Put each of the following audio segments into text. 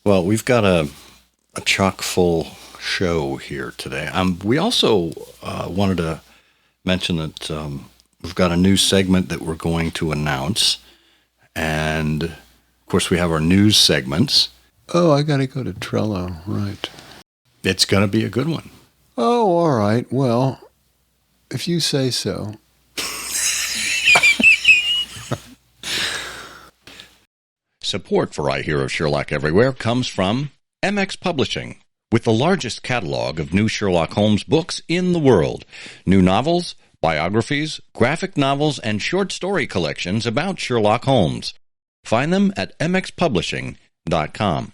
Well, we've got a chock full show here today. We also wanted to mention that we've got a new segment that we're going to announce. And, of course, we have our news segments. Oh, I got to go to Trello, right. It's going to be a good one. Oh, all right. Well, if you say so. Support for I Hear of Sherlock Everywhere comes from MX Publishing, with the largest catalog of new Sherlock Holmes books in the world. New novels, biographies, graphic novels, and short story collections about Sherlock Holmes. Find them at mxpublishing.com.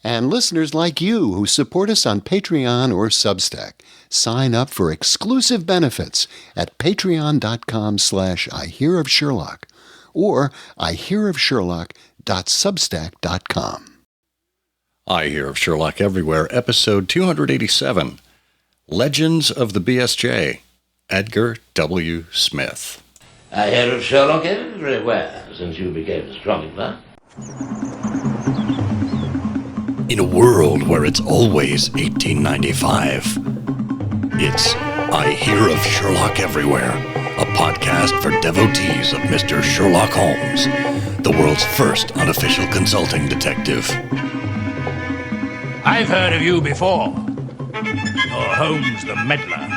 And listeners like you who support us on Patreon or Substack, sign up for exclusive benefits at patreon.com/ihearofsherlock or ihearofsherlock.substack.com. I Hear of Sherlock Everywhere, episode 287, Legends of the BSJ, Edgar W. Smith. I hear of Sherlock everywhere since you became astronomer. In a world where it's always 1895, it's I Hear of Sherlock Everywhere, a podcast for devotees of Mr. Sherlock Holmes, the world's first unofficial consulting detective. I've heard of you before. You're Holmes the meddler,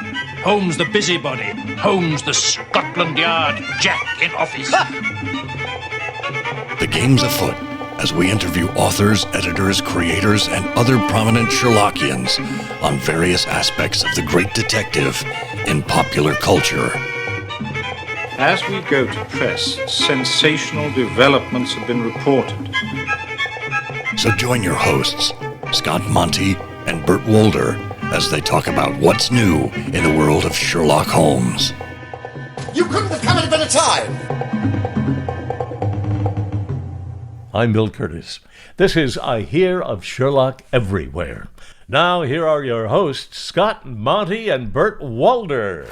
Holmes the busybody, Holmes the Scotland Yard Jack in office. The game's afoot as we interview authors, editors, creators, and other prominent Sherlockians on various aspects of the great detective in popular culture. As we go to press, sensational developments have been reported. So join your hosts, Scott Monty and Bert Wolder, as they talk about what's new in the world of Sherlock Holmes. You couldn't have come at a better time! I'm Bill Curtis. This is I Hear of Sherlock Everywhere. Now, here are your hosts, Scott Monty and Bert Wolder.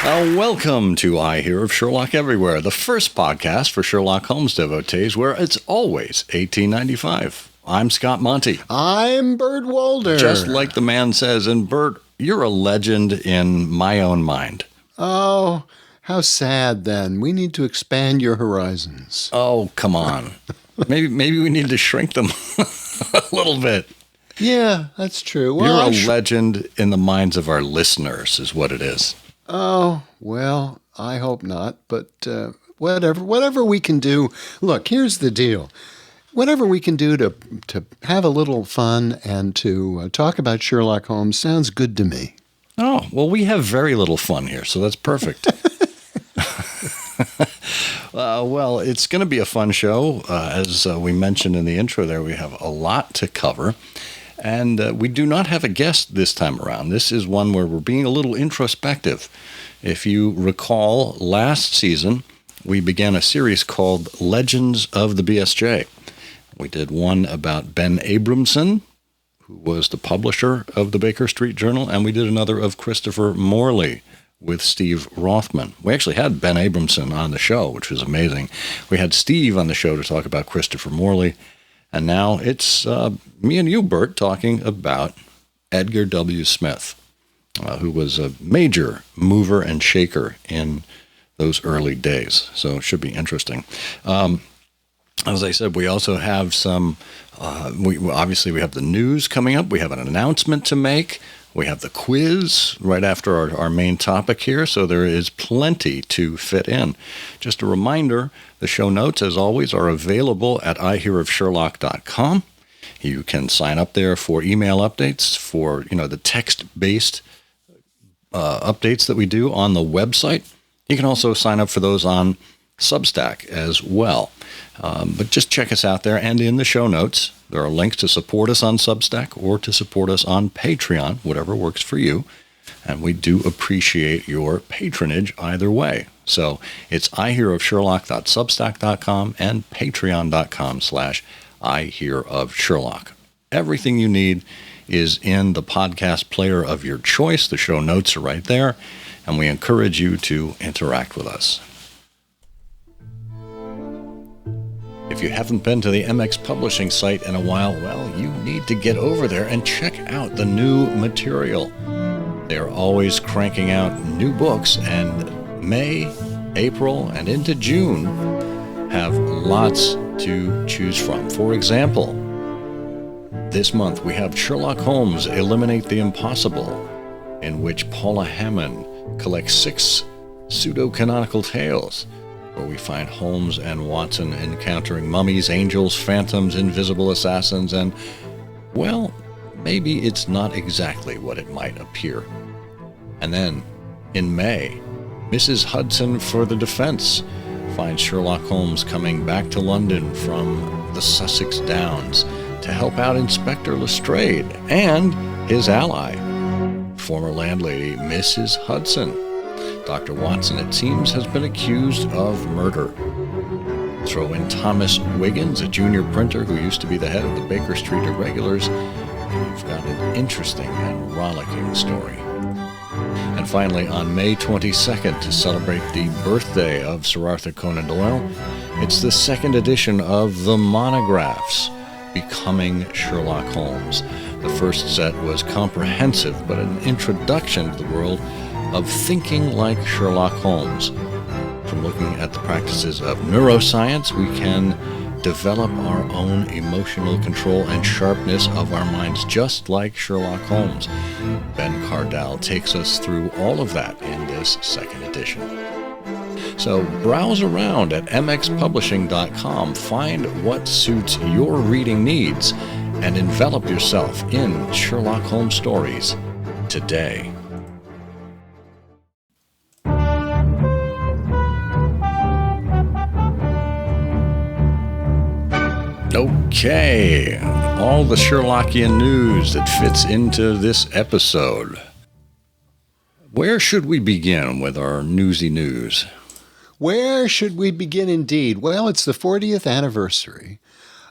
Welcome to I Hear of Sherlock Everywhere, the first podcast for Sherlock Holmes devotees where it's always 1895. I'm Scott Monty. I'm Bert Wolder. Just like the man says, and Bert, you're a legend in my own mind. Oh, how sad then. We need to expand your horizons. Oh, come on. Maybe we need to shrink them a little bit. Yeah, that's true. Well, you're a legend in the minds of our listeners, is what it is. Oh, well, I hope not, but whatever we can do. Look, here's the deal. Whatever we can do to have a little fun and to talk about Sherlock Holmes sounds good to me. Oh, well, we have very little fun here, so that's perfect. Well, it's going to be a fun show. As we mentioned in the intro there, we have a lot to cover. And we do not have a guest this time around. This is one where we're being a little introspective. If you recall, last season, we began a series called Legends of the BSJ. We did one about Ben Abramson, who was the publisher of the Baker Street Journal, and we did another of Christopher Morley with Steve Rothman. We actually had Ben Abramson on the show, which was amazing. We had Steve on the show to talk about Christopher Morley. And now it's me and you, Bert, talking about Edgar W. Smith, who was a major mover and shaker in those early days. So it should be interesting. As I said, we also have some, obviously we have the news coming up. We have an announcement to make. We have the quiz right after our main topic here, so there is plenty to fit in. Just a reminder, the show notes, as always, are available at ihearofsherlock.com. You can sign up there for email updates, for the text-based updates that we do on the website. You can also sign up for those on Substack as well. But just check us out there, and in the show notes, there are links to support us on Substack or to support us on Patreon, whatever works for you. And we do appreciate your patronage either way. So it's ihearofsherlock.substack.com and patreon.com/ihearofsherlock. Everything you need is in the podcast player of your choice. The show notes are right there, and we encourage you to interact with us. If you haven't been to the MX Publishing site in a while, well, you need to get over there and check out the new material. They are always cranking out new books, and May, April, and into June have lots to choose from. For example, this month we have Sherlock Holmes Eliminate the Impossible, in which Paula Hammond collects 6 pseudo-canonical tales, where we find Holmes and Watson encountering mummies, angels, phantoms, invisible assassins, and, well, maybe it's not exactly what it might appear. And then, in May, Mrs. Hudson for the Defense finds Sherlock Holmes coming back to London from the Sussex Downs to help out Inspector Lestrade and his ally, former landlady Mrs. Hudson. Dr. Watson, it seems, has been accused of murder. Throw in Thomas Wiggins, a junior printer who used to be the head of the Baker Street Irregulars, and you've got an interesting and rollicking story. And finally, on May 22nd, to celebrate the birthday of Sir Arthur Conan Doyle, it's the 2nd edition of The Monographs, Becoming Sherlock Holmes. The first set was comprehensive, but an introduction to the world of thinking like Sherlock Holmes. From looking at the practices of neuroscience, we can develop our own emotional control and sharpness of our minds, just like Sherlock Holmes. Ben Cardall takes us through all of that in this 2nd edition. So browse around at mxpublishing.com, find what suits your reading needs, and envelop yourself in Sherlock Holmes stories today. Okay, all the Sherlockian news that fits into this episode. Where should we begin with our newsy news? Where should we begin indeed? Well, it's the 40th anniversary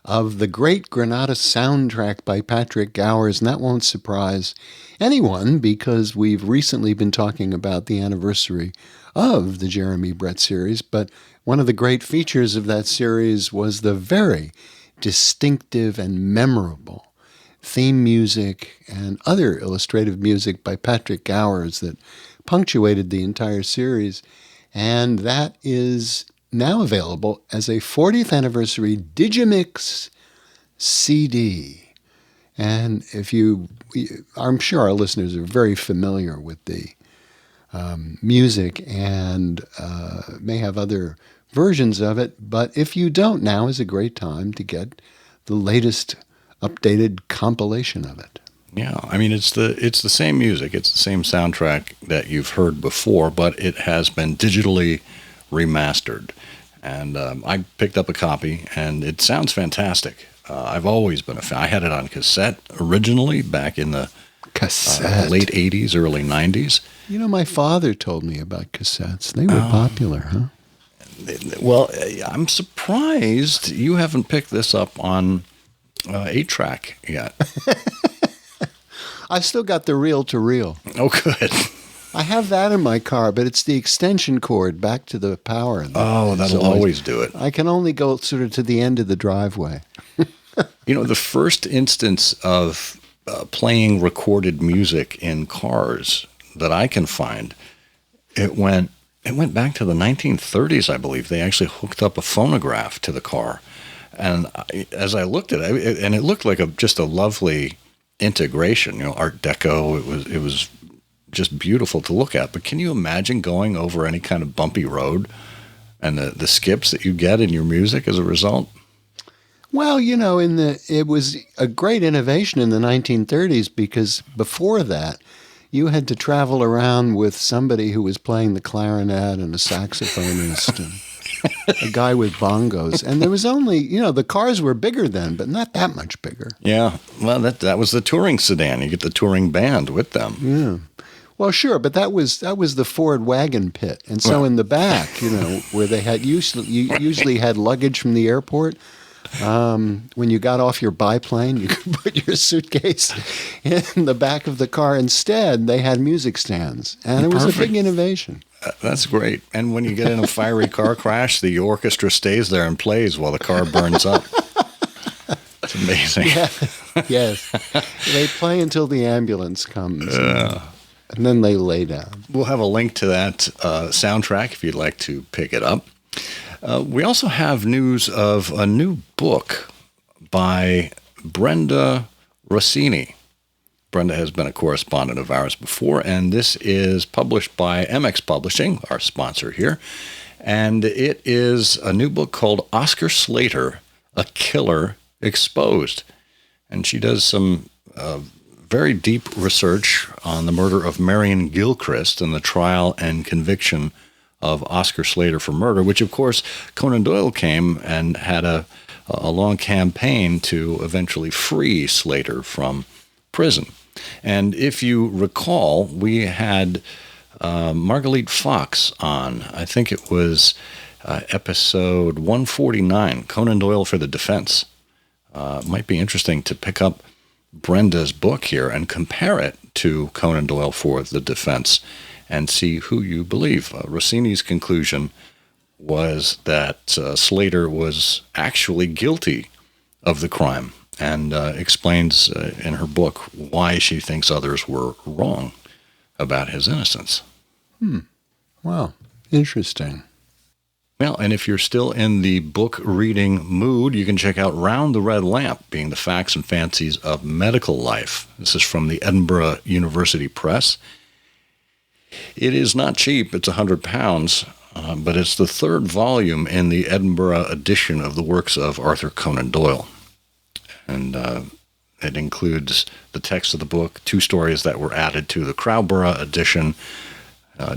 of the Great Granada soundtrack by Patrick Gowers, and that won't surprise anyone because we've recently been talking about the anniversary of the Jeremy Brett series, but one of the great features of that series was the very distinctive and memorable theme music and other illustrative music by Patrick Gowers that punctuated the entire series. And that is now available as a 40th anniversary Digimix CD. And I'm sure our listeners are very familiar with the music and may have other versions of it, but if you don't, now is a great time to get the latest updated compilation of it. Yeah, I mean, it's the same music, it's the same soundtrack that you've heard before, but it has been digitally remastered. And I picked up a copy, and it sounds fantastic. I've always been a fan. I had it on cassette originally back in the late 80s, early 90s. You know, my father told me about cassettes. They were popular, huh? Well, I'm surprised you haven't picked this up on 8-track yet. I've still got the reel-to-reel. Oh, good. I have that in my car, but it's the extension cord back to the power. That'll always do it. I can only go sort of to the end of the driveway. You know, the first instance of playing recorded music in cars that I can find, it went back to the 1930s, I believe. They actually hooked up a phonograph to the car. And as I looked at it, and it looked like just a lovely integration, Art Deco. It was just beautiful to look at. But can you imagine going over any kind of bumpy road and the skips that you get in your music as a result? Well, it was a great innovation in the 1930s because before that, you had to travel around with somebody who was playing the clarinet and a saxophonist and a guy with bongos. And there was only, the cars were bigger then, but not that much bigger. Yeah. Well, that was the touring sedan. You get the touring band with them. Yeah. Well, sure, but that was the Ford wagon pit. And so in the back, where they had usually had luggage from the airport, when you got off your biplane, you could put your suitcase in the back of the car. Instead, they had music stands, and it was a big innovation. That's great. And when you get in a fiery car crash, the orchestra stays there and plays while the car burns up. It's amazing. Yeah. Yes. They play until the ambulance comes. And then they lay down. We'll have a link to that soundtrack if you'd like to pick it up. We also have news of a new book by Brenda Rossini. Brenda has been a correspondent of ours before, and this is published by MX Publishing, our sponsor here. And it is a new book called Oscar Slater, A Killer Exposed. And she does some very deep research on the murder of Marion Gilchrist and the trial and conviction of Oscar Slater for murder, which, of course, Conan Doyle came and had a long campaign to eventually free Slater from prison. And if you recall, we had Marguerite Fox on, I think it was episode 149, Conan Doyle for the Defense. Might be interesting to pick up Brenda's book here and compare it to Conan Doyle for the Defense and see who you believe. Rossini's conclusion was that Slater was actually guilty of the crime, and explains in her book why she thinks others were wrong about his innocence. Wow. Interesting. Well, and if you're still in the book reading mood, you can check out Round the Red Lamp, Being the Facts and Fancies of Medical Life. This is from the Edinburgh University Press. It is not cheap. It's £100, but it's the third volume in the Edinburgh edition of the works of Arthur Conan Doyle. And it includes the text of the book, 2 stories that were added to the Crowborough edition,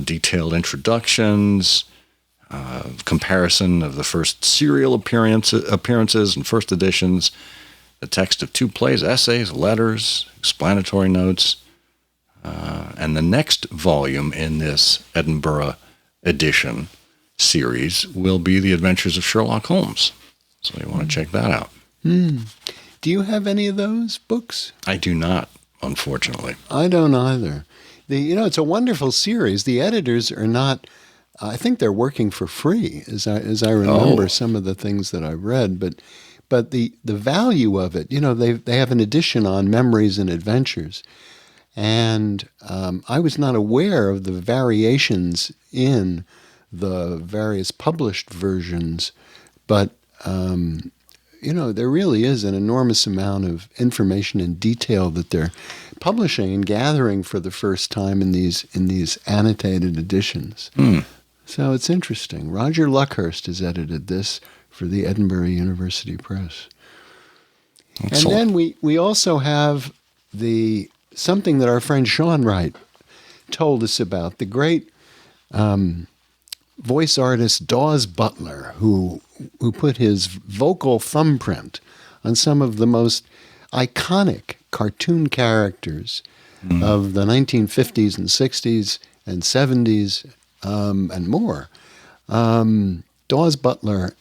detailed introductions, comparison of the first serial appearances and first editions, the text of 2 plays, essays, letters, explanatory notes, and the next volume in this Edinburgh edition series will be The Adventures of Sherlock Holmes. So you want to check that out. Do you have any of those books? I do not, unfortunately. I don't either. It's a wonderful series. The editors are not, I think they're working for free, as I remember some of the things that I've read. But the value of it, they have an edition on memories and adventures. And I was not aware of the variations in the various published versions, but there really is an enormous amount of information and detail that they're publishing and gathering for the first time in these annotated editions. So it's interesting. Roger Luckhurst has edited this for the Edinburgh University Press. Excellent. And then we also have something that our friend Sean Wright told us about, the great voice artist Dawes Butler, who put his vocal thumbprint on some of the most iconic cartoon characters of the 1950s and 60s and 70s and more. Dawes Butler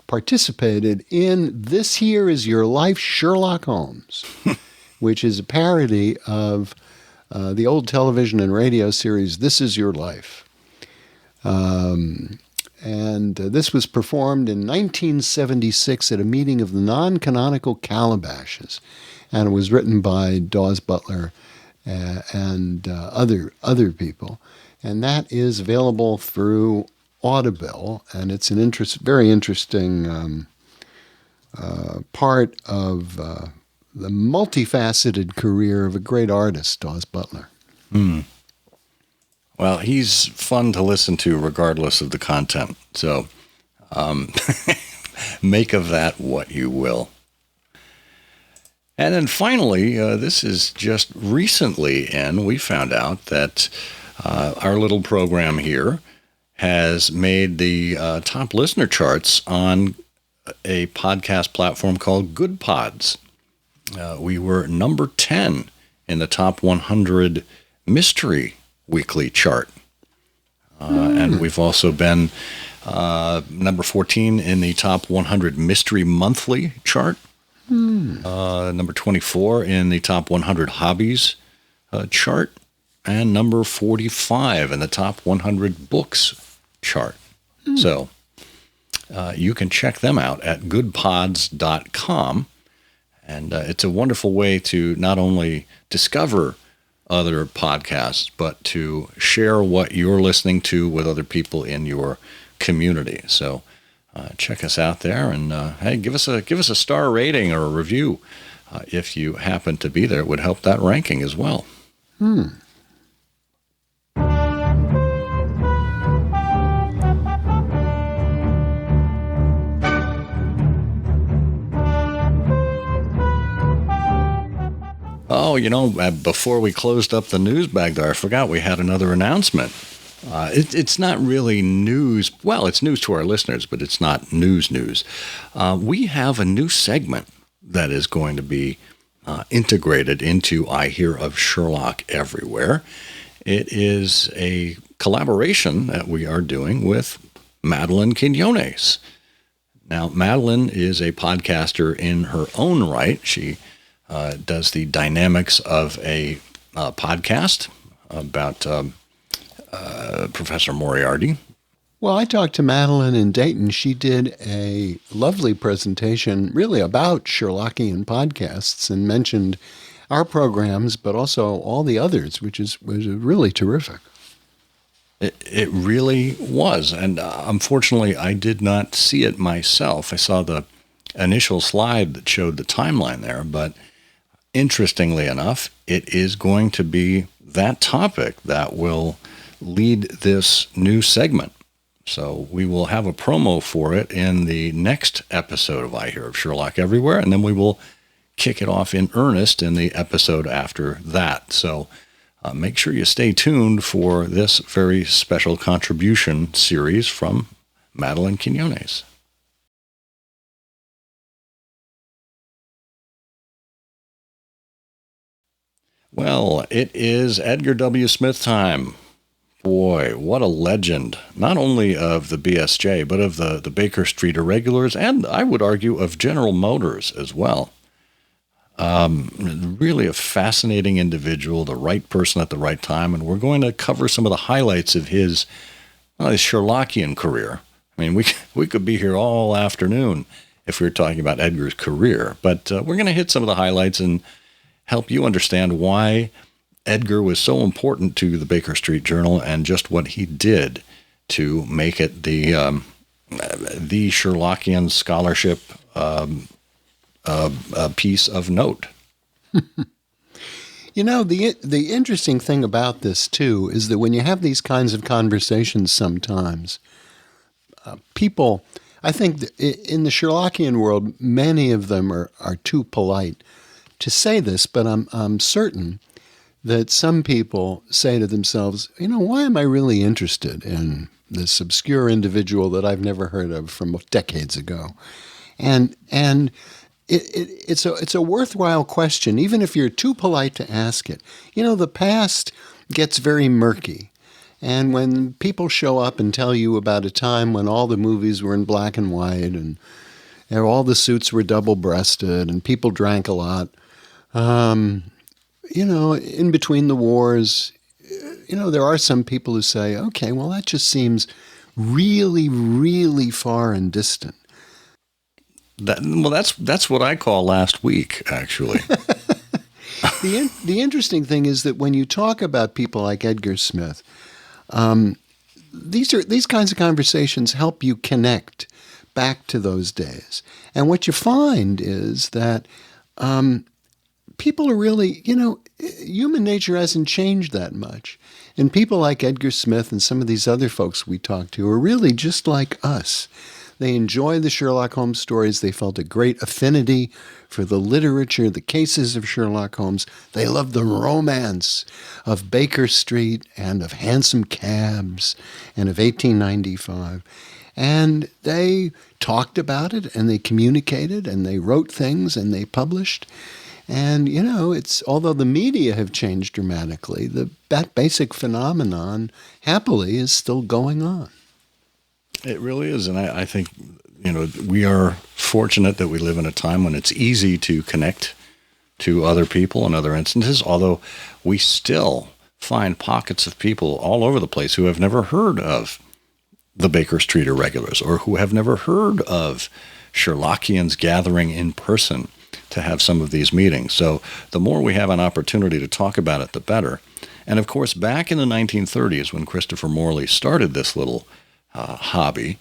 participated in This Here Is Your Life, Sherlock Holmes, which is a parody of the old television and radio series This Is Your Life. And this was performed in 1976 at a meeting of the non-canonical Calabashes, and it was written by Dawes Butler and other people. And that is available through Audible, and it's an very interesting part of the multifaceted career of a great artist, Dawes Butler. Well, he's fun to listen to regardless of the content. So make of that what you will. And then finally, this is just recently we found out that our little program here has made the top listener charts on a podcast platform called Good Pods. We were number 10 in the top 100 mystery weekly chart. And we've also been number 14 in the top 100 mystery monthly chart. Number 24 in the top 100 hobbies chart. and number 45 in the top 100 books chart. So you can check them out at goodpods.com. And it's a wonderful way to not only discover other podcasts, but to share what you're listening to with other people in your community. So check us out there, and hey, give us a star rating or a review if you happen to be there. It would help that ranking as well. Oh, before we closed up the news bag there, I forgot we had another announcement. It's not really news. Well, it's news to our listeners, but it's not news. We have a new segment that is going to be integrated into I Hear of Sherlock Everywhere. It is a collaboration that we are doing with Madeline Quinones. Now, Madeline is a podcaster in her own right. She does the dynamics of a podcast about Professor Moriarty. Well, I talked to Madeline in Dayton. She did a lovely presentation really about Sherlockian podcasts and mentioned our programs, but also all the others, which was really terrific. It really was. And unfortunately, I did not see it myself. I saw the initial slide that showed the timeline there, but interestingly enough, it is going to be that topic that will lead this new segment. So we will have a promo for it in the next episode of I Hear of Sherlock Everywhere, and then we will kick it off in earnest in the episode after that. So make sure you stay tuned for this very special contribution series from Madeline Quinones. Well, it is Edgar W. Smith time. Boy, what a legend, not only of the BSJ, but of the Baker Street Irregulars, and I would argue of General Motors as well. Really a fascinating individual, the right person at the right time, and we're going to cover some of the highlights of his Sherlockian career. I mean, we could be here all afternoon if we were talking about Edgar's career, but we're going to hit some of the highlights and help you understand why Edgar was so important to the Baker Street Journal and just what he did to make it the Sherlockian scholarship piece of note. The interesting thing about this, too, is that when you have these kinds of conversations sometimes, people, I think in the Sherlockian world, many of them are too polite to say this, but I'm certain that some people say to themselves, why am I really interested in this obscure individual that I've never heard of from decades ago? And it's a worthwhile question, even if you're too polite to ask it. The past gets very murky. And when people show up and tell you about a time when all the movies were in black and white and all the suits were double-breasted and people drank a lot, in between the wars, there are some people who say, okay, well, that just seems really, really far and distant. That's what I call last week, actually. The interesting thing is that when you talk about people like Edgar Smith, these kinds of conversations help you connect back to those days. And what you find is that people are really, human nature hasn't changed that much. And people like Edgar Smith and some of these other folks we talked to are really just like us. They enjoy the Sherlock Holmes stories. They felt a great affinity for the literature, the cases of Sherlock Holmes. They loved the romance of Baker Street and of hansom cabs and of 1895. And they talked about it and they communicated and they wrote things and they published. And, it's although the media have changed dramatically, that basic phenomenon, happily, is still going on. It really is. And I think, we are fortunate that we live in a time when it's easy to connect to other people in other instances, although we still find pockets of people all over the place who have never heard of the Baker Street Irregulars, or who have never heard of Sherlockians gathering in person to have some of these meetings. So the more we have an opportunity to talk about it, the better. And of course, back in the 1930s, when Christopher Morley started this little hobby,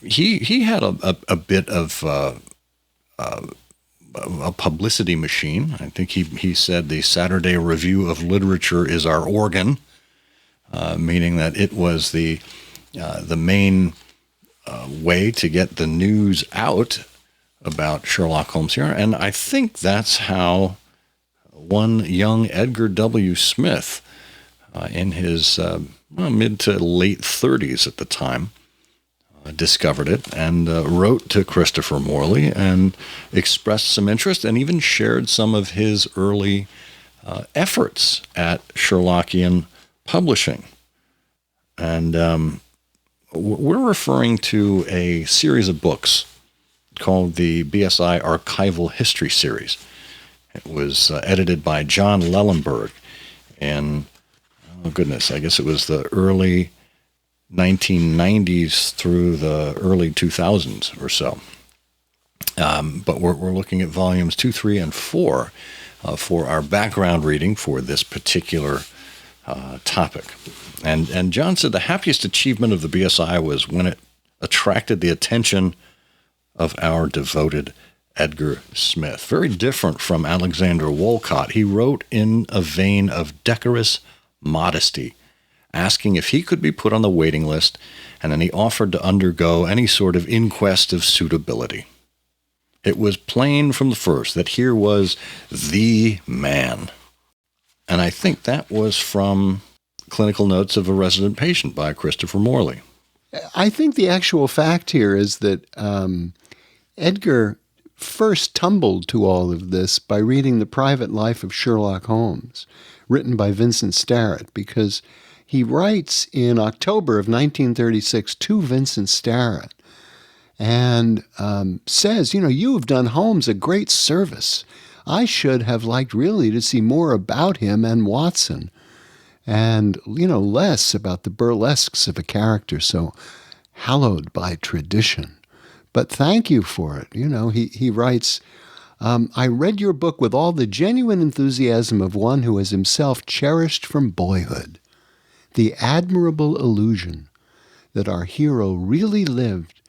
he had a bit of a publicity machine. I think he said the Saturday Review of Literature is our organ, meaning that it was the main way to get the news out about Sherlock Holmes here. And I think that's how one young Edgar W. Smith, in his mid to late 30s at the time, discovered it and wrote to Christopher Morley and expressed some interest and even shared some of his early efforts at Sherlockian publishing. And we're referring to a series of books called the BSI Archival History Series. It was edited by John Lellenberg in, oh goodness, I guess it was the early 1990s through the early 2000s or so. But we're looking at volumes 2, 3, and 4 for our background reading for this particular topic. And John said the happiest achievement of the BSI was when it attracted the attention of our devoted Edgar Smith. Very different from Alexander Wolcott. He wrote in a vein of decorous modesty, asking if he could be put on the waiting list, and then he offered to undergo any sort of inquest of suitability. It was plain from the first that here was the man. And I think that was from Clinical Notes of a Resident Patient by Christopher Morley. I think the actual fact here is that Edgar first tumbled to all of this by reading The Private Life of Sherlock Holmes, written by Vincent Starrett, because he writes in October of 1936 to Vincent Starrett and says, you have done Holmes a great service. I should have liked really to see more about him and Watson, and, less about the burlesques of a character so hallowed by tradition. But thank you for it. He writes, I read your book with all the genuine enthusiasm of one who has himself cherished from boyhood the admirable illusion that our hero really lived,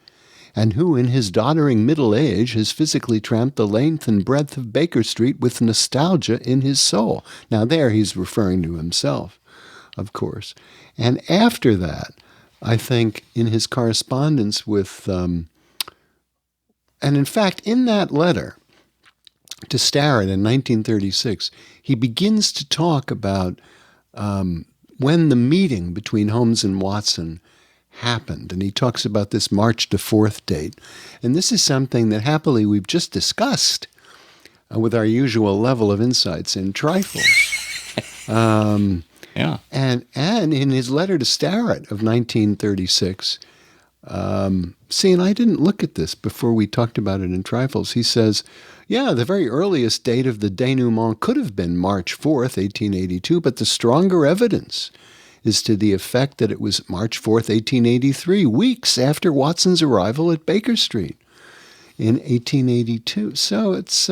and who in his doddering middle age has physically tramped the length and breadth of Baker Street with nostalgia in his soul. Now there he's referring to himself, of course. And after that, I think in his correspondence with, and in fact, in that letter to Starrett in 1936, he begins to talk about when the meeting between Holmes and Watson happened. And he talks about this March the 4th date. And this is something that happily we've just discussed with our usual level of insights in trifles. Yeah. And in his letter to Starrett of 1936, and I didn't look at this before we talked about it in trifles. He says, the very earliest date of the denouement could have been March 4th, 1882, but the stronger evidence is to the effect that it was March 4th, 1883, weeks after Watson's arrival at Baker Street in 1882. So it's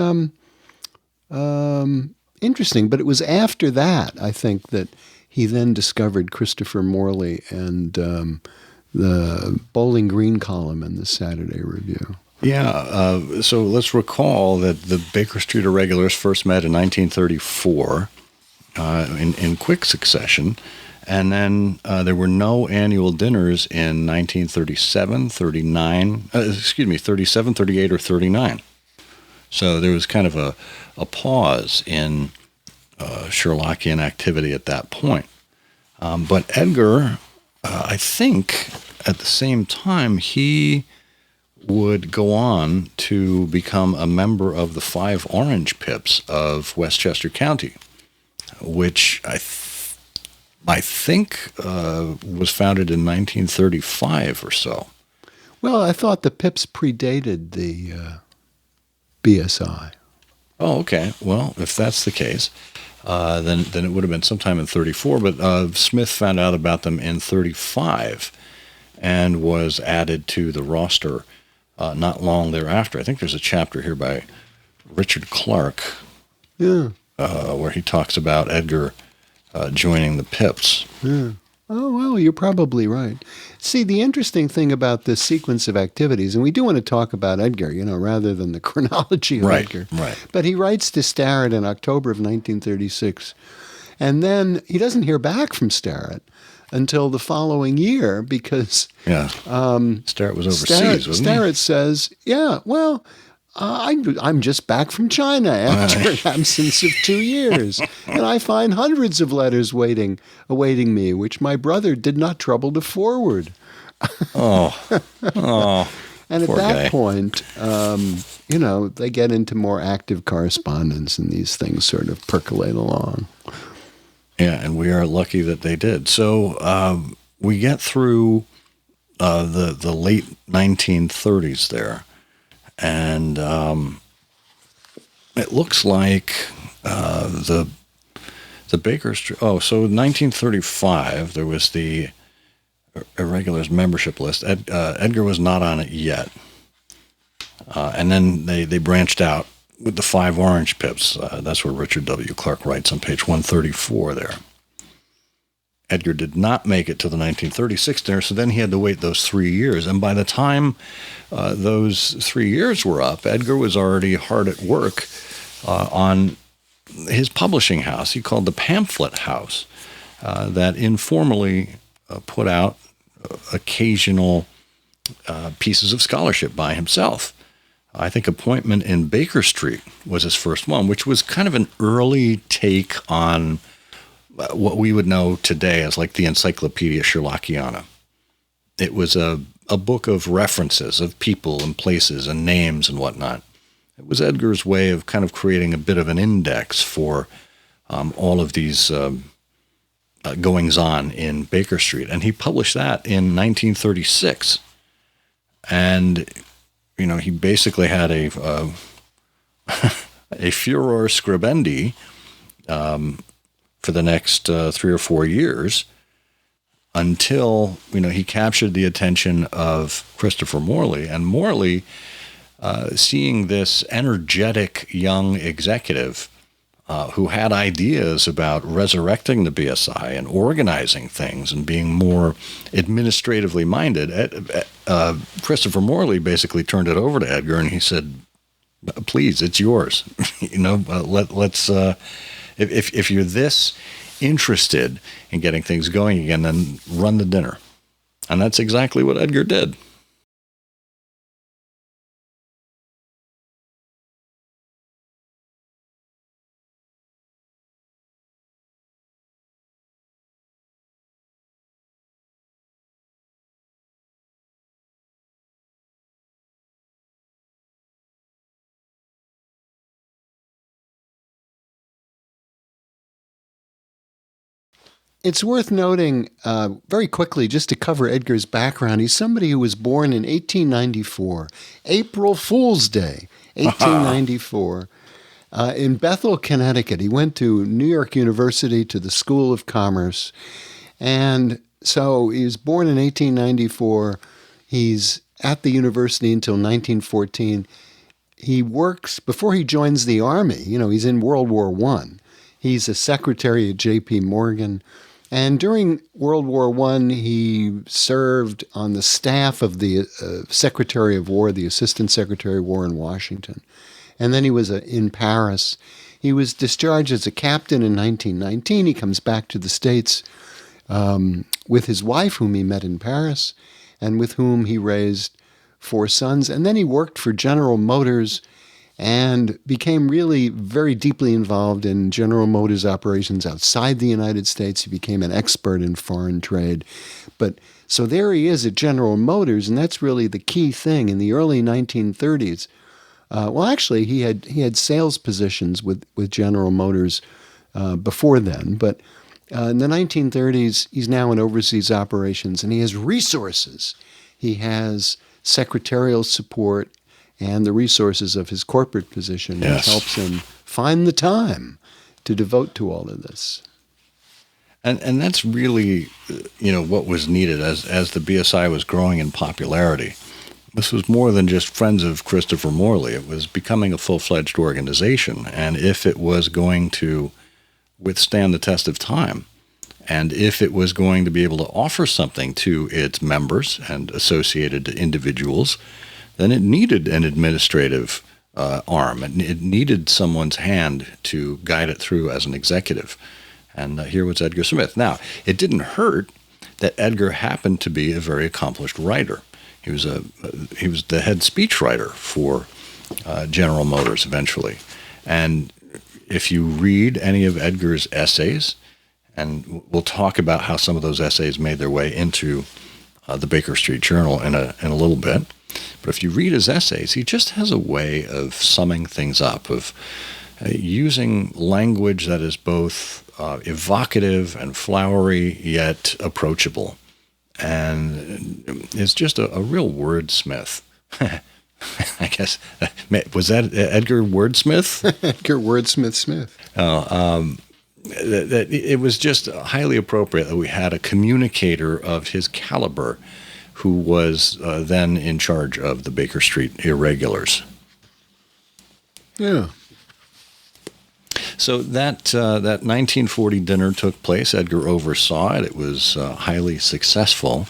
interesting, but it was after that, I think, that he then discovered Christopher Morley and the Bowling Green column in the Saturday Review. Yeah, so let's recall that the Baker Street Irregulars first met in 1934 in quick succession, and then there were no annual dinners in 1937, 37, 38, or 39. So there was kind of a pause in Sherlockian activity at that point. But Edgar, I think, at the same time, he would go on to become a member of the Five Orange Pips of Westchester County, which I think was founded in 1935 or so. Well, I thought the Pips predated the BSI. Oh, okay. Well, if that's the case, then it would have been sometime in 34. But Smith found out about them in 35 and was added to the roster not long thereafter. I think there's a chapter here by Richard Clark where he talks about Edgar joining the Pips. Yeah. Oh, well, you're probably right. See, the interesting thing about this sequence of activities, and we do want to talk about Edgar, rather than the chronology of Edgar. Right. But he writes to Starrett in October of 1936. And then he doesn't hear back from Starrett until the following year because Starrett was overseas, wasn't he? Starrett says, I'm just back from China after an absence of 2 years, and I find hundreds of letters awaiting me, which my brother did not trouble to forward. Oh, and at poor that guy. point, they get into more active correspondence, and these things sort of percolate along. Yeah, and we are lucky that they did. So we get through the late 1930s there. And it looks like the Baker Street. Oh, so in 1935 there was the Irregulars membership list. Edgar was not on it yet, and then they branched out with the 5 Orange Pips. That's where Richard W. Clark writes on page 134 there. Edgar did not make it to the 1936 dinner, so then he had to wait those 3 years. And by the time those 3 years were up, Edgar was already hard at work on his publishing house. He called the Pamphlet House, that informally put out occasional pieces of scholarship by himself. I think Appointment in Baker Street was his first one, which was kind of an early take on what we would know today as like the Encyclopedia Sherlockiana. It was a book of references of people and places and names and whatnot. It was Edgar's way of kind of creating a bit of an index for all of these goings-on in Baker Street. And he published that in 1936. And, he basically had a furor scribendi for the next 3 or 4 years until, he captured the attention of Christopher Morley. And Morley, seeing this energetic young executive who had ideas about resurrecting the BSI and organizing things and being more administratively minded, Christopher Morley basically turned it over to Edgar and he said, please, it's yours. Let's... If you're this interested in getting things going again, then run the dinner. And that's exactly what Edgar did. It's worth noting very quickly, just to cover Edgar's background, he's somebody who was born in 1894, April Fool's Day, 1894, in Bethel, Connecticut. He went to New York University to the School of Commerce. And so he was born in 1894. He's at the university until 1914. He works, before he joins the Army, he's in World War I. He's a secretary at J.P. Morgan. And during World War I, he served on the staff of the Secretary of War, the Assistant Secretary of War in Washington. And then he was in Paris. He was discharged as a captain in 1919. He comes back to the States with his wife, whom he met in Paris, and with whom he raised 4 sons. And then he worked for General Motors and became really very deeply involved in General Motors operations outside the United States. He became an expert in foreign trade. But so there he is at General Motors, and that's really the key thing. In the early 1930s, actually, he had sales positions with General Motors before then, but in the 1930s, he's now in overseas operations, and he has resources. He has secretarial support, and the resources of his corporate position, which Yes. helps him find the time to devote to all of this. And that's really, what was needed as the BSI was growing in popularity. This was more than just friends of Christopher Morley. It was becoming a full-fledged organization. And if it was going to withstand the test of time, and if it was going to be able to offer something to its members and associated individuals, then it needed an administrative arm. It needed someone's hand to guide it through as an executive. And here was Edgar Smith. Now, it didn't hurt that Edgar happened to be a very accomplished writer. He was the head speechwriter for General Motors eventually. And if you read any of Edgar's essays, and we'll talk about how some of those essays made their way into the Baker Street Journal in a little bit. But if you read his essays, he just has a way of summing things up, of using language that is both evocative and flowery, yet approachable. And it's just a real wordsmith. I guess, was that Edgar Wordsmith? Edgar Wordsmith Smith. That it was just highly appropriate that we had a communicator of his caliber who was then in charge of the Baker Street Irregulars. Yeah. So that 1940 dinner took place. Edgar oversaw it. It was highly successful.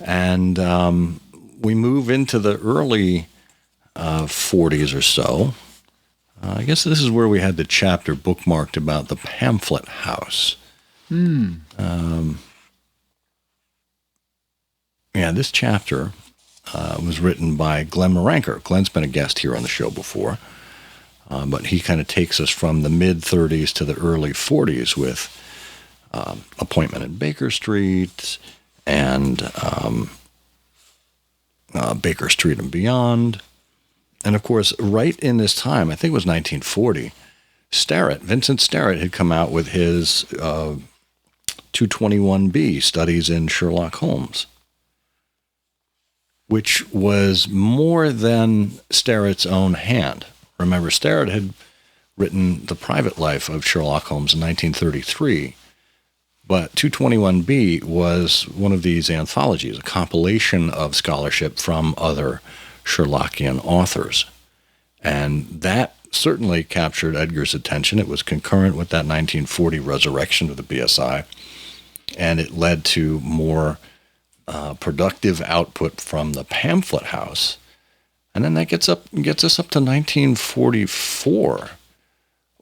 And we move into the early 40s or so. I guess this is where we had the chapter bookmarked about the pamphlet house. This chapter was written by Glenn Moranker. Glenn's been a guest here on the show before. But he kind of takes us from the mid-30s to the early 40s with Appointment in Baker Street and Baker Street and Beyond. And, of course, right in this time, I think it was 1940, Vincent Starrett had come out with his 221B, Studies in Sherlock Holmes, which was more than Starrett's own hand. Remember, Starrett had written The Private Life of Sherlock Holmes in 1933, but 221B was one of these anthologies, a compilation of scholarship from other Sherlockian authors. And that certainly captured Edgar's attention. It was concurrent with that 1940 resurrection of the BSI, and it led to more productive output from the pamphlet house. And then that gets us up to 1944,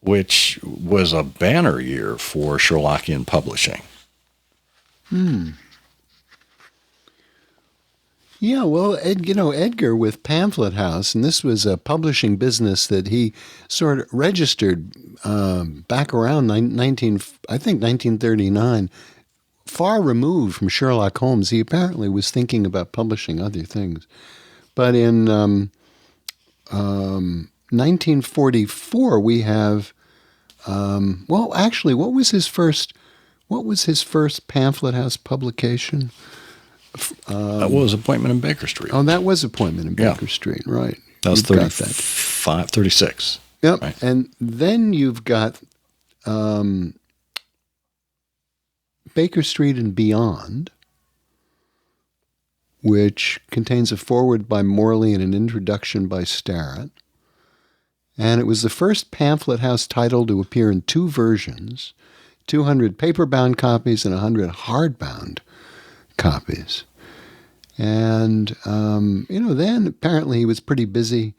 which was a banner year for Sherlockian publishing. Yeah, well, Edgar with Pamphlet House, and this was a publishing business that he sort of registered back around 1939, far removed from Sherlock Holmes. He apparently was thinking about publishing other things. But in 1944, we have, what was his first Pamphlet House publication? That was Appointment in Baker Street. Oh, that was Appointment in Baker Street, right. That was You've got 36. Yep, right. And then you've got Baker Street and Beyond, which contains a foreword by Morley and an introduction by Starrett. And it was the first pamphlet house title to appear in two versions, 200 paper-bound copies and 100 hardbound copies. And, then apparently he was pretty busy.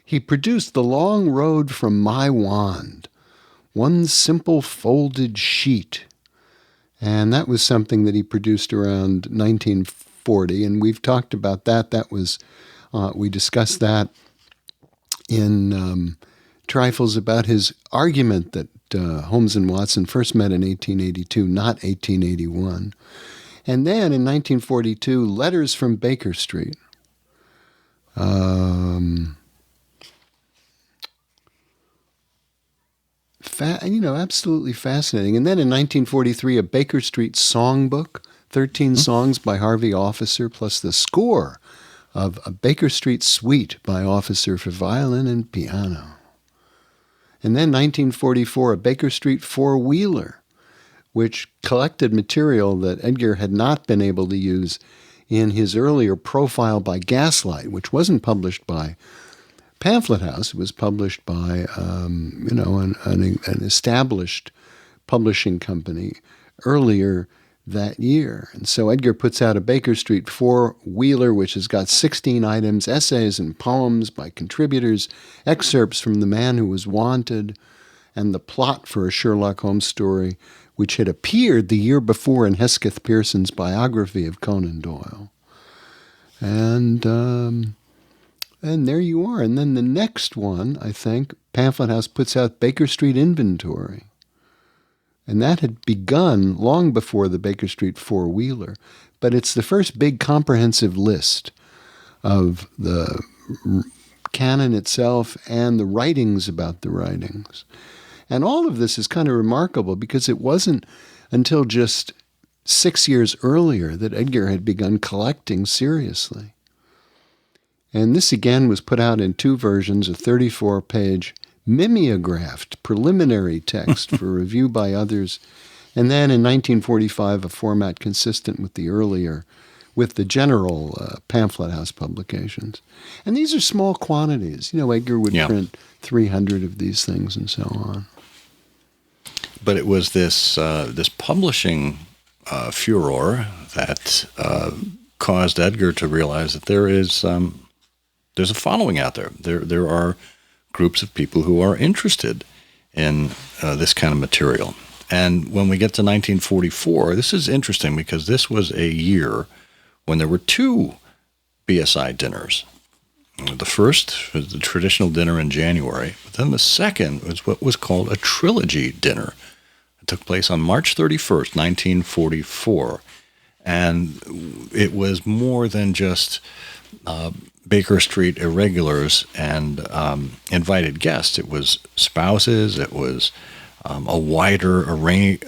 He produced The Long Road from My Wand, one simple folded sheet. And that was something that he produced around 1940, and we've talked about that. That was, we discussed that in Trifles about his argument that Holmes and Watson first met in 1882, not 1881. And then in 1942, Letters from Baker Street. Absolutely fascinating. And then in 1943, a Baker Street songbook, 13 songs by Harvey Officer, plus the score of a Baker Street Suite by Officer for violin and piano. And then 1944, a Baker Street four-wheeler, which collected material that Edgar had not been able to use in his earlier Profile by Gaslight, which wasn't published by Pamphlet House. It was published by, an established publishing company earlier that year. And so Edgar puts out a Baker Street four-wheeler, which has got 16 items, essays and poems by contributors, excerpts from The Man Who Was Wanted, and the plot for a Sherlock Holmes story, which had appeared the year before in Hesketh Pearson's biography of Conan Doyle. And there you are. And then the next one, I think, Pamphlet House puts out Baker Street Inventory. And that had begun long before the Baker Street four-wheeler. But it's the first big comprehensive list of the canon itself and the writings about the writings. And all of this is kind of remarkable because it wasn't until just 6 years earlier that Edgar had begun collecting seriously. And this again was put out in two versions, a 34-page mimeographed preliminary text for review by others, and then in 1945 a format consistent with the general Pamphlet House publications. And these are small quantities. Edgar would print 300 of these things and so on. But it was this publishing furor that caused Edgar to realize that there's a following out there. There are groups of people who are interested in this kind of material. And when we get to 1944, this is interesting because this was a year when there were two BSI dinners. The first was the traditional dinner in January, but then the second was what was called a Trilogy Dinner. It took place on March 31st, 1944, and it was more than just Baker Street irregulars and invited guests. It was spouses, it was a wider array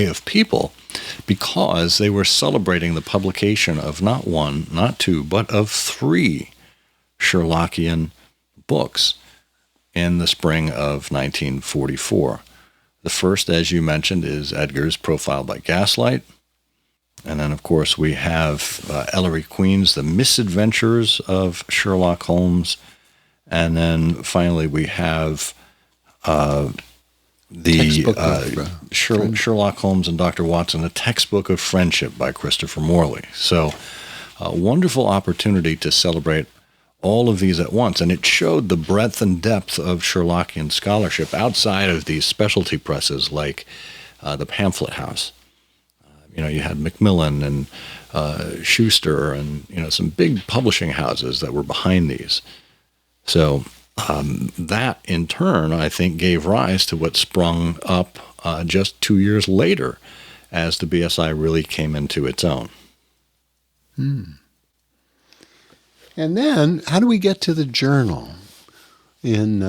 of people, because they were celebrating the publication of not one, not two, but of 3 Sherlockian books in the spring of 1944. The first, as you mentioned, is Edgar's Profile by Gaslight. And then, of course, we have Ellery Queen's The Misadventures of Sherlock Holmes. And then finally we have Sherlock Holmes and Dr. Watson, A Textbook of Friendship by Christopher Morley. So a wonderful opportunity to celebrate all of these at once. And it showed the breadth and depth of Sherlockian scholarship outside of these specialty presses like the Pamphlet House. You had Macmillan and Schuster and, some big publishing houses that were behind these. So that, in turn, I think, gave rise to what sprung up just 2 years later as the BSI really came into its own. And then, how do we get to the journal in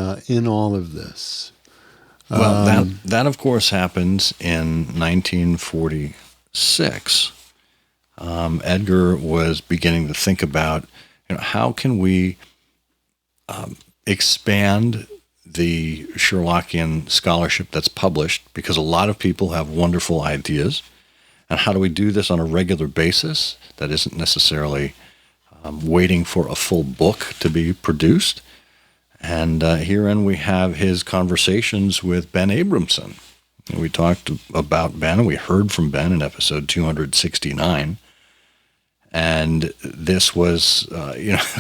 all of this? Well, that of course happens in 1946. Edgar was beginning to think about, how can we expand the Sherlockian scholarship that's published, because a lot of people have wonderful ideas, and how do we do this on a regular basis that isn't necessarily waiting for a full book to be produced. And herein we have his conversations with Ben Abramson. We talked about Ben, and we heard from Ben in episode 269. And this was,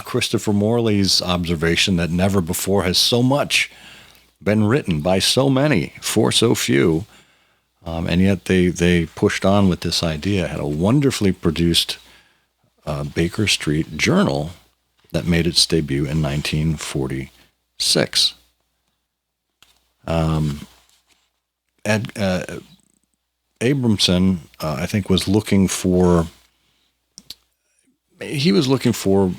Christopher Morley's observation that never before has so much been written by so many for so few. And yet they pushed on with this idea, had a wonderfully produced Baker Street Journal that made its debut in 1946. Abramson, I think, was looking for. He was looking for,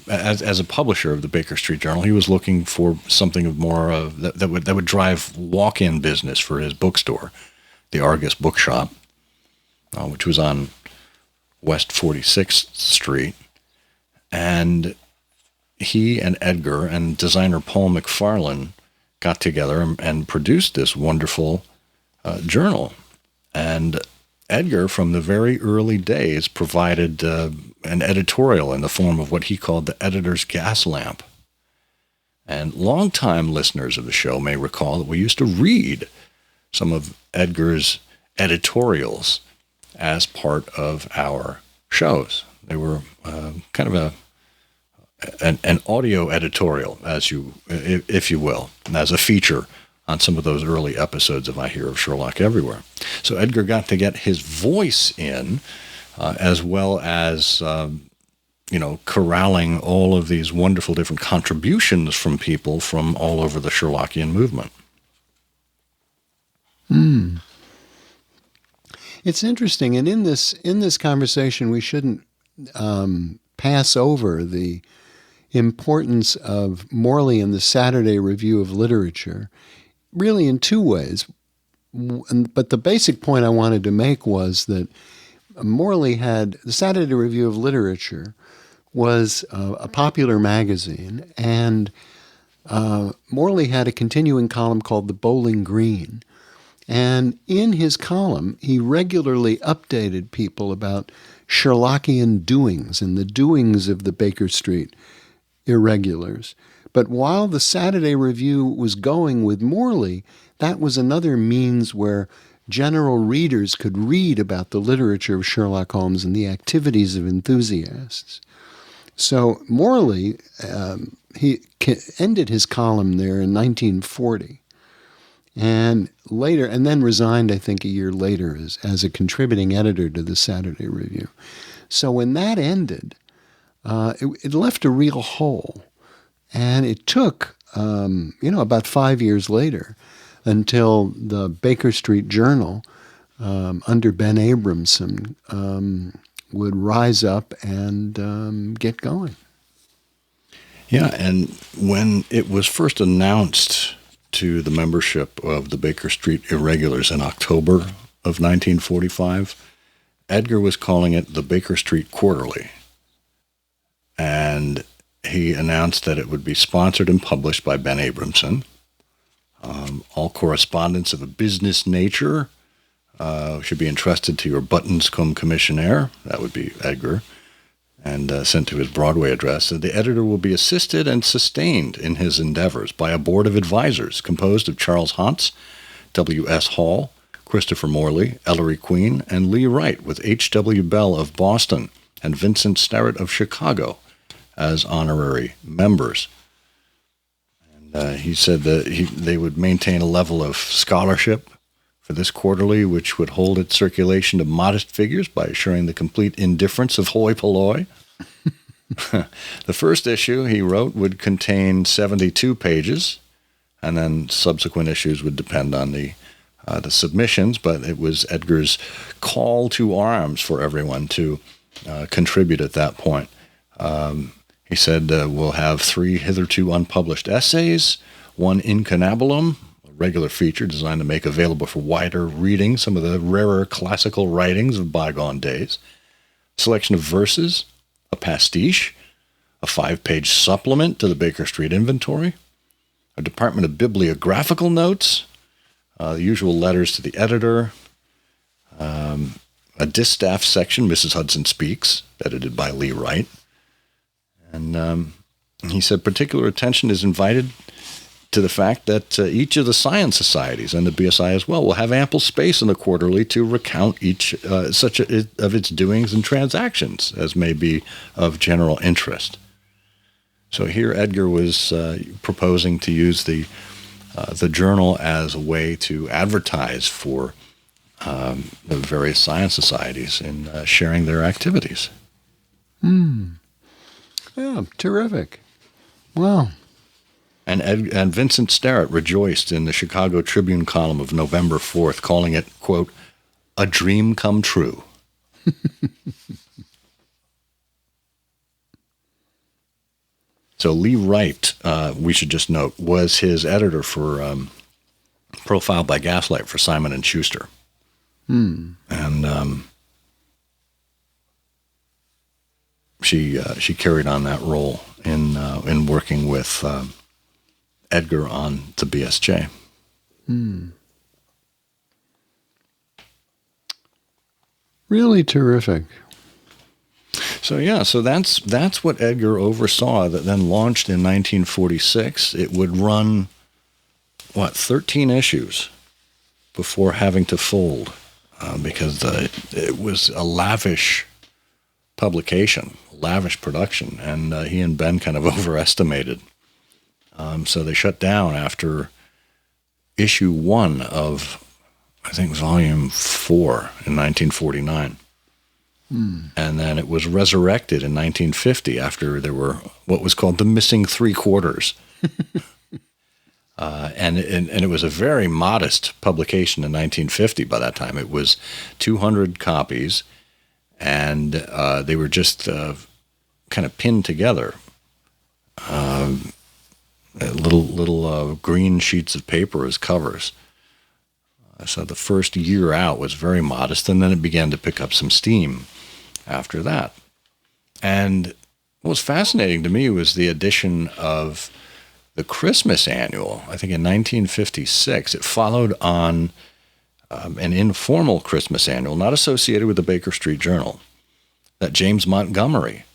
as a publisher of the Baker Street Journal, he was looking for something of more of that would drive walk-in business for his bookstore, the Argus Bookshop, which was on West 46th Street. And he and Edgar and designer Paul McFarlane got together and produced this wonderful journal. And Edgar, from the very early days, provided an editorial in the form of what he called the editor's gas lamp. And longtime listeners of the show may recall that we used to read some of Edgar's editorials as part of our shows. They were kind of an audio editorial, if you will, as a feature on some of those early episodes of I Hear of Sherlock Everywhere. So Edgar got to get his voice in, as well as corralling all of these wonderful different contributions from people from all over the Sherlockian movement. It's interesting, and in this conversation, we shouldn't pass over the importance of Morley and the Saturday Review of Literature, really in two ways. But the basic point I wanted to make was that Morley had the Saturday Review of Literature was a popular magazine, and Morley had a continuing column called The Bowling Green. And in his column, he regularly updated people about Sherlockian doings and the doings of the Baker Street irregulars. But while the Saturday Review was going with Morley, that was another means where general readers could read about the literature of Sherlock Holmes and the activities of enthusiasts. So Morley, he ended his column there in 1940. And then resigned, I think, a year later as a contributing editor to the Saturday Review. So when that ended, it left a real hole. And it took, about 5 years later until the Baker Street Journal, under Ben Abramson, would rise up and get going. Yeah, and when it was first announced to the membership of the Baker Street Irregulars in October of 1945, Edgar was calling it the Baker Street Quarterly. And he announced that it would be sponsored and published by Ben Abramson. All correspondence of a business nature should be entrusted to your Buttonscombe commissionaire, that would be Edgar, and sent to his Broadway address. And the editor will be assisted and sustained in his endeavors by a board of advisors composed of Charles Hantz, W.S. Hall, Christopher Morley, Ellery Queen, and Lee Wright, with H.W. Bell of Boston and Vincent Starrett of Chicago as honorary members. And he said that they would maintain a level of scholarship for this quarterly, which would hold its circulation to modest figures by assuring the complete indifference of hoi polloi. The first issue, he wrote, would contain 72 pages, and then subsequent issues would depend on the submissions, but it was Edgar's call to arms for everyone to contribute at that point. He said, we'll have 3 hitherto unpublished essays, 1 incunabulum, regular feature designed to make available for wider reading some of the rarer classical writings of bygone days, selection of verses, a pastiche, a 5-page supplement to the Baker Street inventory, a department of bibliographical notes, the usual letters to the editor, a distaff section, Mrs. Hudson Speaks, edited by Lee Wright. And he said particular attention is invited to the fact that each of the science societies and the BSI as well will have ample space in the quarterly to recount each of its doings and transactions as may be of general interest. So here Edgar was proposing to use the journal as a way to advertise for the various science societies in sharing their activities. Yeah, terrific. Wow. And Vincent Starrett rejoiced in the Chicago Tribune column of November 4th, calling it, quote, a dream come true. So Lee Wright, we should just note, was his editor for Profile by Gaslight for Simon & Schuster. And she carried on that role in working with Edgar on the BSJ. Really terrific. So that's what Edgar oversaw, that then launched in 1946. It would run 13 issues before having to fold because it was a lavish publication, lavish production, and he and Ben kind of overestimated. So they shut down after issue 1 of, I think, volume 4 in 1949. And then it was resurrected in 1950 after there were what was called the missing 3/4. And it was a very modest publication in 1950 by that time. It was 200 copies, and they were just kind of pinned together. Little green sheets of paper as covers. So the first year out was very modest, and then it began to pick up some steam after that. And what was fascinating to me was the addition of the Christmas annual. I think in 1956, it followed on an informal Christmas annual, not associated with the Baker Street Journal, that James Montgomery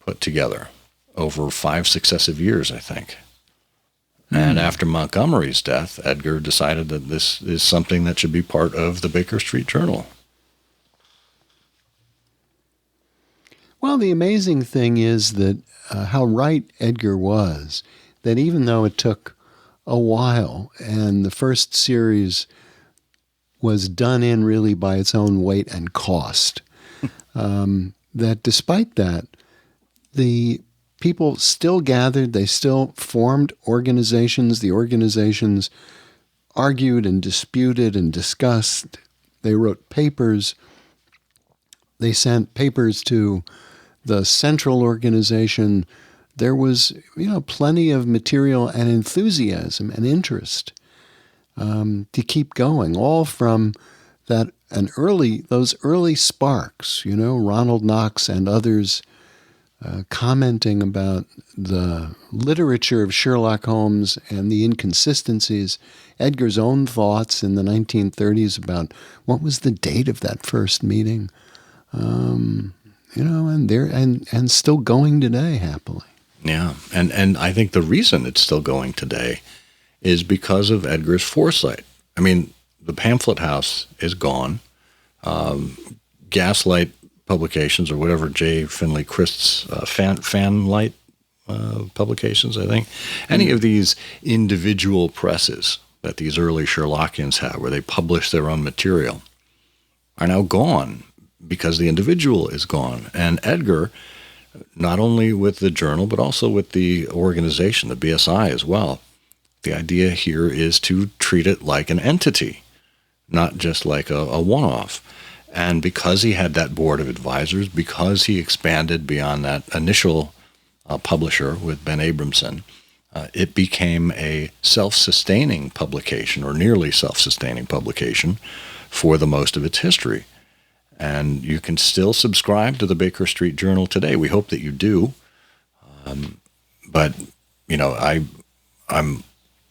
put together over 5 successive years, I think. And after Montgomery's death, Edgar decided that this is something that should be part of the Baker Street Journal. Well, the amazing thing is that how right Edgar was, that even though it took a while and the first series was done in really by its own weight and cost, that despite that, the people still gathered, they still formed organizations. The organizations argued and disputed and discussed. They wrote papers. They sent papers to the central organization. There was, plenty of material and enthusiasm and interest to keep going, all from those early sparks, Ronald Knox and others commenting about the literature of Sherlock Holmes and the inconsistencies, Edgar's own thoughts in the 1930s about what was the date of that first meeting, and still going today happily. Yeah, and I think the reason it's still going today is because of Edgar's foresight. I mean, the pamphlet house is gone. Gaslight Publications, or whatever J. Finley Christ's Fanlight Publications, I think. Any of these individual presses that these early Sherlockians had, where they published their own material, are now gone because the individual is gone. And Edgar, not only with the journal, but also with the organization, the BSI as well, the idea here is to treat it like an entity, not just like a one-off. And because he had that board of advisors, because he expanded beyond that initial publisher with Ben Abramson, it became a self-sustaining publication, or nearly self-sustaining publication, for the most of its history. And you can still subscribe to the Baker Street Journal today. We hope that you do. But, I'm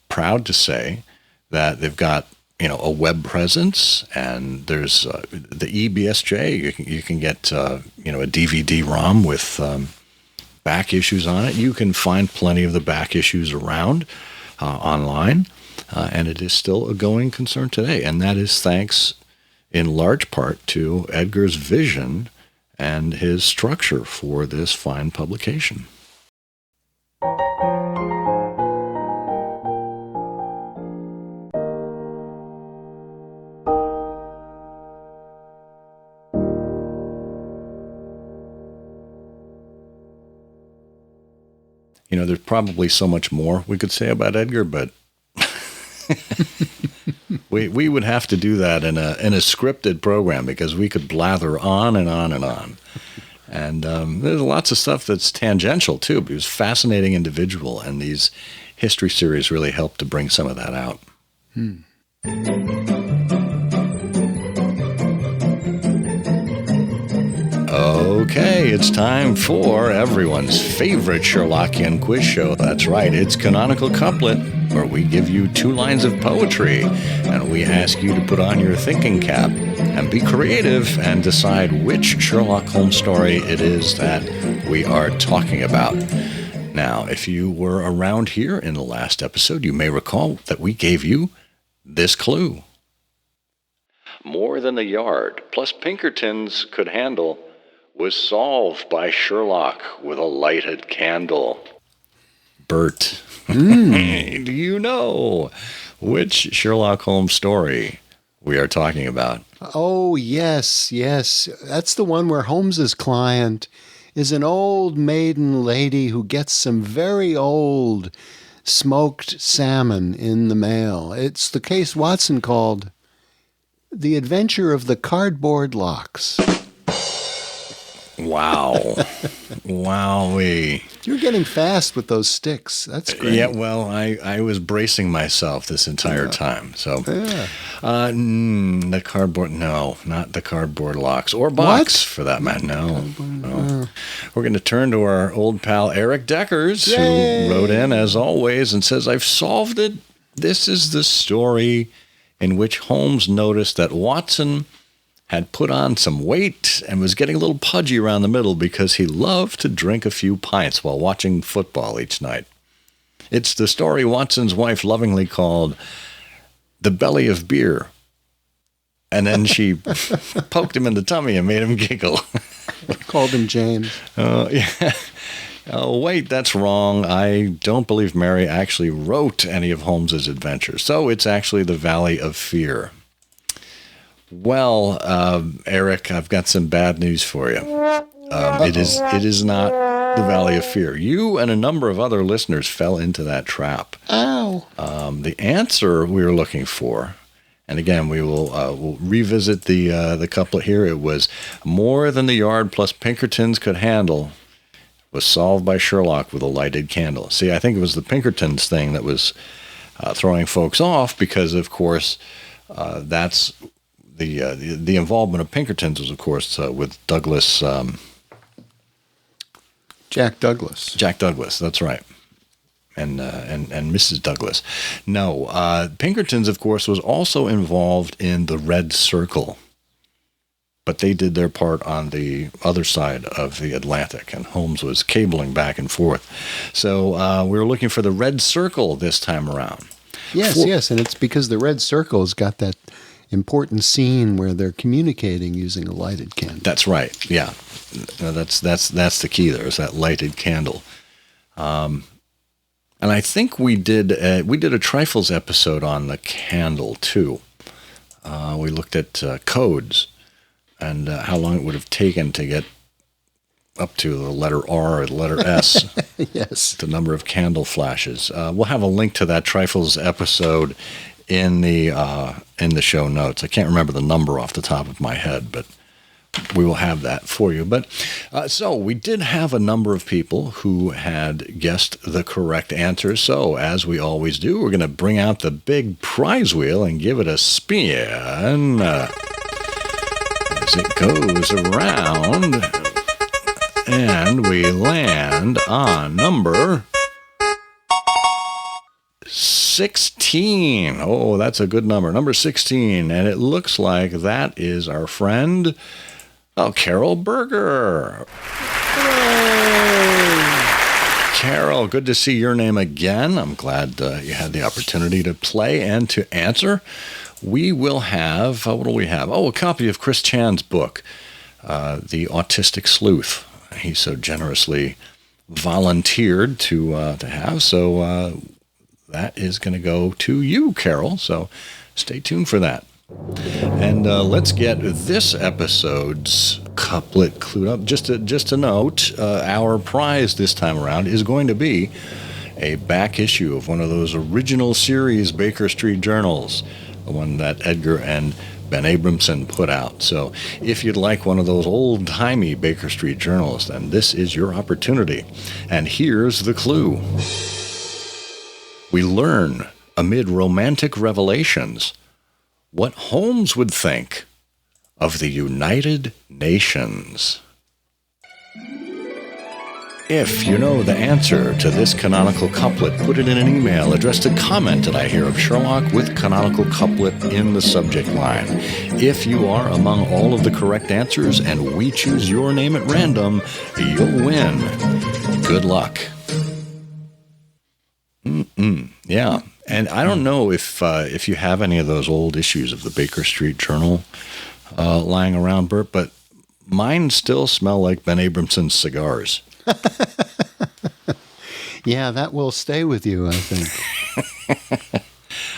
proud to say that they've got, a web presence, and there's the eBSJ. You can get, a DVD-ROM with back issues on it. You can find plenty of the back issues around online, and it is still a going concern today. And that is thanks in large part to Edgar's vision and his structure for this fine publication. There's probably so much more we could say about Edgar, but we would have to do that in a scripted program, because we could blather on and on and on. And there's lots of stuff that's tangential too. But he was a fascinating individual, and these history series really helped to bring some of that out. Okay, it's time for everyone's favorite Sherlockian quiz show. That's right, it's Canonical Couplet, where we give you 2 lines of poetry, and we ask you to put on your thinking cap and be creative and decide which Sherlock Holmes story it is that we are talking about. Now, if you were around here in the last episode, you may recall that we gave you this clue. More than the yard, plus Pinkertons could handle, was solved by Sherlock with a lighted candle. Bert, do you know which Sherlock Holmes story we are talking about? Oh, yes. That's the one where Holmes's client is an old maiden lady who gets some very old smoked salmon in the mail. It's the case Watson called The Adventure of the Cardboard Locks. Wow. Wowee. You're getting fast with those sticks. That's great. Yeah, well, I was bracing myself this entire time. So, the cardboard, no, not the cardboard locks or box for that matter. No. We're going to turn to our old pal Eric Deckers, who wrote in as always and says, I've solved it. This is the story in which Holmes noticed that Watson had put on some weight and was getting a little pudgy around the middle because he loved to drink a few pints while watching football each night. It's the story Watson's wife lovingly called The Belly of Beer. And then she poked him in the tummy and made him giggle. Called him James. Yeah. Oh, wait, that's wrong. I don't believe Mary actually wrote any of Holmes's adventures. So it's actually The Valley of Fear. Well, Eric, I've got some bad news for you. It is not The Valley of Fear. You and a number of other listeners fell into that trap. Ow. The answer we were looking for, and again, we'll revisit the couplet here. It was more than the yard plus Pinkertons could handle was solved by Sherlock with a lighted candle. See, I think it was the Pinkertons thing that was throwing folks off because, of course, that's the involvement of Pinkertons was, of course, with Douglas. Jack Douglas. Jack Douglas, that's right. And Mrs. Douglas. No, Pinkertons, of course, was also involved in the Red Circle. But they did their part on the other side of the Atlantic, and Holmes was cabling back and forth. So we were looking for the Red Circle this time around. Yes, and it's because the Red Circle's got that important scene where they're communicating using a lighted candle. That's right. Yeah, that's the key. There is that lighted candle. And I think we did a Trifles episode on the candle too. We looked at codes and how long it would have taken to get up to the letter R or the letter S. Yes. The number of candle flashes. We'll have a link to that Trifles episode in the show notes. I can't remember the number off the top of my head, but we will have that for you. But so we did have a number of people who had guessed the correct answer. So as we always do, we're going to bring out the big prize wheel and give it a spin as it goes around, and we land on number 16. Oh, that's a good number. Number 16. And it looks like that is our friend, Carol Berger. Hooray! Carol, good to see your name again. I'm glad you had the opportunity to play and to answer. We will have, what do we have? Oh, a copy of Chris Chan's book, The Autistic Sleuth. He so generously volunteered to have. So that is going to go to you, Carol. So stay tuned for that. And let's get this episode's couplet clued up. Just a note, our prize this time around is going to be a back issue of one of those original series Baker Street journals, the one that Edgar and Ben Abramson put out. So if you'd like one of those old-timey Baker Street journals, then this is your opportunity. And here's the clue. We learn, amid romantic revelations, what Holmes would think of the United Nations. If you know the answer to this canonical couplet, put it in an email addressed to comment at ihearofsherlock with canonical couplet in the subject line. If you are among all of the correct answers and we choose your name at random, you'll win. Good luck. Yeah. And I don't know if you have any of those old issues of the Baker Street Journal lying around, Bert, but mine still smell like Ben Abramson's cigars. Yeah, that will stay with you, I think.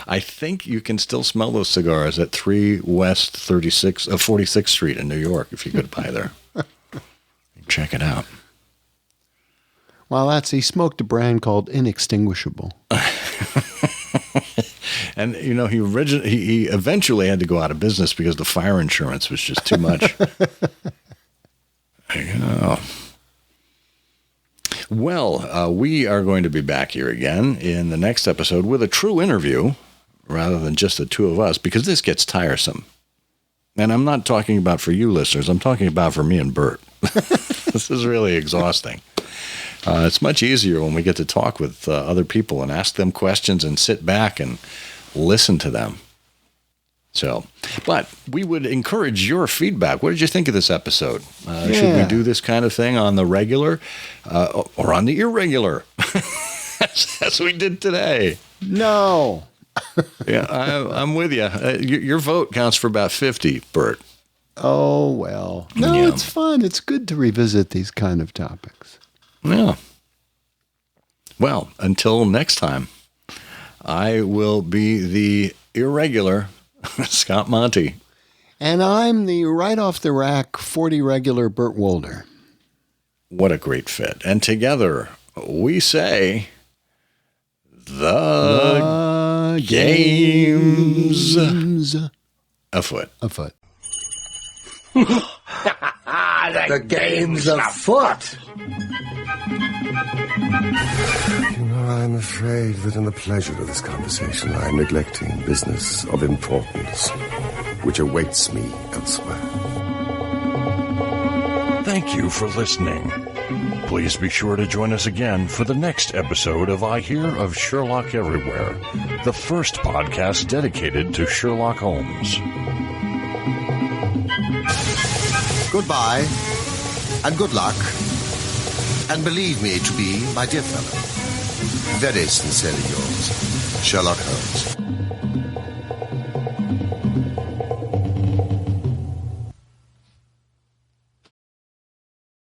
I think you can still smell those cigars at 3 West 46th Street in New York if you go by there. Check it out. Well, he smoked a brand called Inextinguishable. And, you know, he eventually had to go out of business because the fire insurance was just too much. There you go. Well, we are going to be back here again in the next episode with a true interview rather than just the two of us, because this gets tiresome. And I'm not talking about for you listeners. I'm talking about for me and Bert. This is really exhausting. It's much easier when we get to talk with other people and ask them questions and sit back and listen to them. So, but we would encourage your feedback. What did you think of this episode? Should we do this kind of thing on the regular or on the irregular, as we did today? No. Yeah, I'm with you. Your vote counts for about 50, Bert. Oh, well. No, Yeah. It's fun. It's good to revisit these kind of topics. Yeah. Well, until next time, I will be the irregular Scott Monty. And I'm the right-off-the-rack 40 regular Bert Wolder. What a great fit. And together, we say, the game's afoot. Afoot. The game's afoot. You know, I'm afraid that in the pleasure of this conversation, I am neglecting business of importance, which awaits me elsewhere. Thank you for listening. Please be sure to join us again for the next episode of I Hear of Sherlock Everywhere, the first podcast dedicated to Sherlock Holmes. Goodbye, and good luck, and believe me to be, my dear fellow, very sincerely yours, Sherlock Holmes.